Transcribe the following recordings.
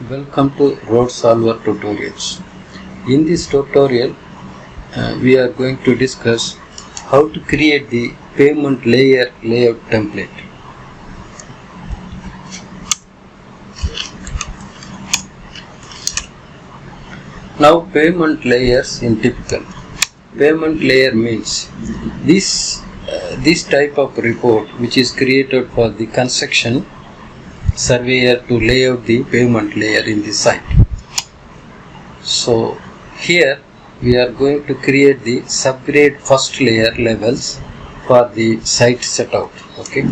Welcome to Road Solver Tutorials. In this tutorial, we are going to discuss how to create the pavement layer layout template. Now, pavement layers in typical. Pavement layer means this type of report which is created for the construction surveyor to lay out the pavement layer in the site. So here we are going to create the subgrade first layer levels for the site setup. Okay.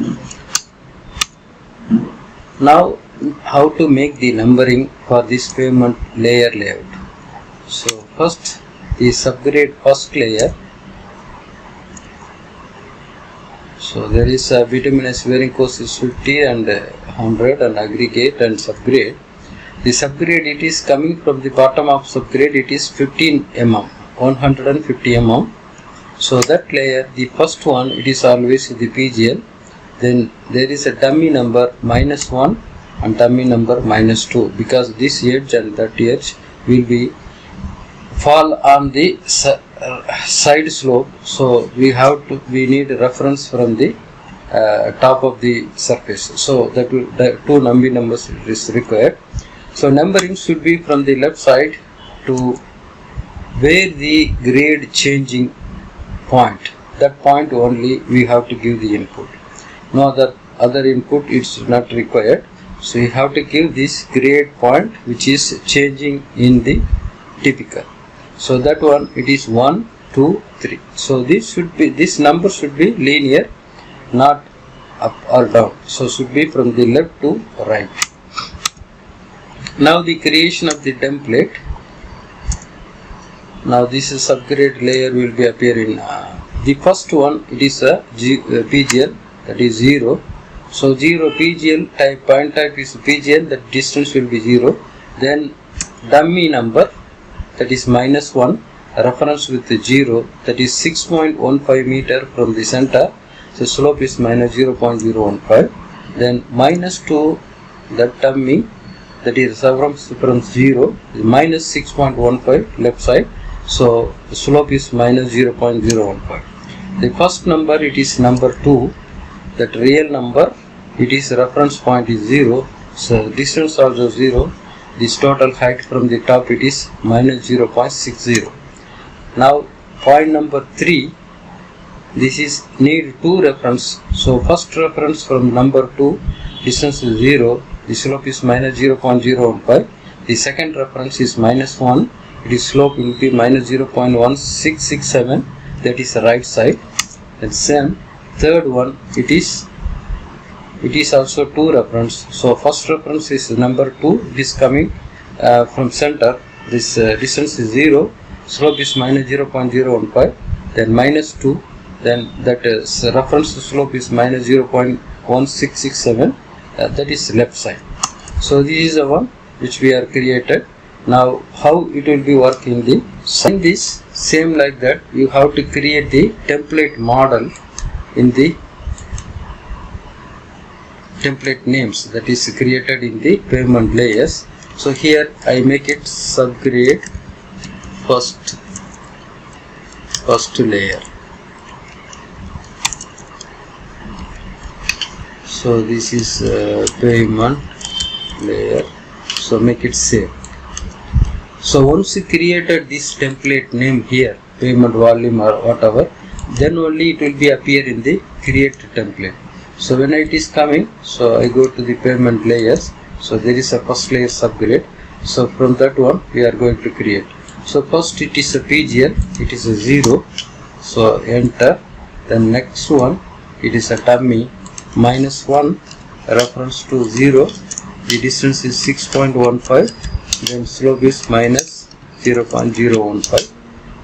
Now how to make the numbering for this pavement layer layout. So first the subgrade first layer. So there is a bituminous varicose is 50 and 100 and aggregate and subgrade. The subgrade, it is coming from the bottom of subgrade, it is 15 mm, 150 mm. So that layer, the first one, it is always the PGL. Then there is a dummy number -1 and dummy number -2, because this edge and that edge will be fall on the side slope. So we need a reference from the top of the surface. So that the two dummy numbers is required. So numbering should be from the left side to where the grade changing point. That point only we have to give the input. No other input is not required. So you have to give this grade point which is changing in the typical. So that one, it is 1, 2, 3. So this number should be linear, not up or down. So should be from the left to right. Now the creation of the template. Now this is subgrade layer will be appearing. The first one, it is a PGL, that is 0. So 0 PGL type, point type is PGL, that distance will be 0. Then dummy number, that is -1, reference with the 0, that is 6.15 meter from the center. So slope is -0.015. Then -2, that dummy, that is from 0, -6.15 left side. So the slope is -0.015. The first number, it is number 2, that real number, it is reference point is 0. So distance also 0. This total height from the top, it is -0.60. Now point number 3, this is need 2 reference. So first reference from number 2, distance is 0, the slope is -0.015. The second reference is -1, it is slope will be -0.1667, that is the right side. And same third one, it is also 2 reference. So first reference is number 2, it is coming from center. This distance is 0, slope is -0.015, then -2, then that is reference slope is -0.1667, that is left side. So this is the one which we are created. Now how it will be work in the same this same like that, you have to create the template model in the template names, that is created in the pavement layers. So here I make it subgrade first layer. So this is pavement layer. So make it save. So once you created this template name here, pavement volume or whatever, then only it will be appear in the create template. So when it is coming, so I go to the pavement layers. So there is a first layer subgrade. So from that one we are going to create. So first it is a PGL, it is a 0. So enter. Then next one, it is a dummy, -1, reference to 0. The distance is 6.15. Then slope is -0.015.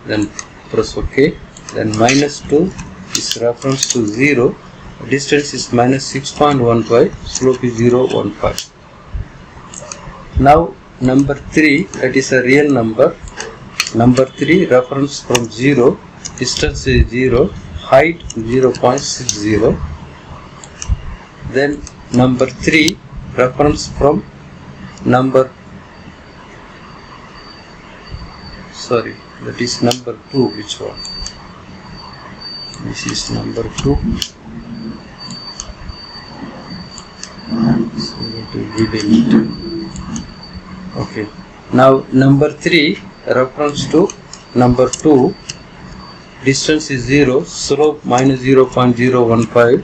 Then press OK. Then -2 is reference to 0. Distance is -6.15, slope is 0.15. Now number 3, that is a real number. Number 3, reference from 0, distance is 0, height 0.60. Then number 3, reference from number sorry, that is number 2. Which one? This is number 2. So that will be deleted. Okay. Now number 3, reference to number 2, distance is 0, slope minus 0.015.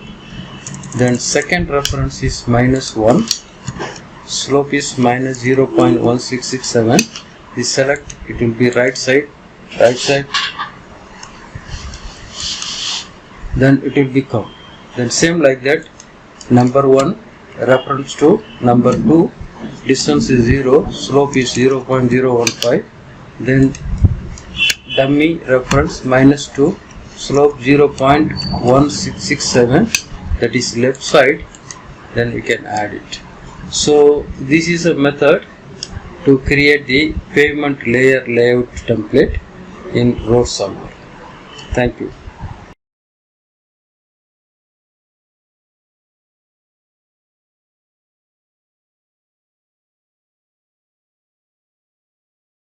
Then second reference is minus 1, slope is minus 0.1667. We select, it will be right side, then it will become. Then same like that, number 1, reference to number 2, distance is 0, slope is 0.015. Then dummy reference minus 2, slope 0.1667, that is left side, then we can add it. So this is a method to create the pavement layer layout template in Road Solver. Thank you.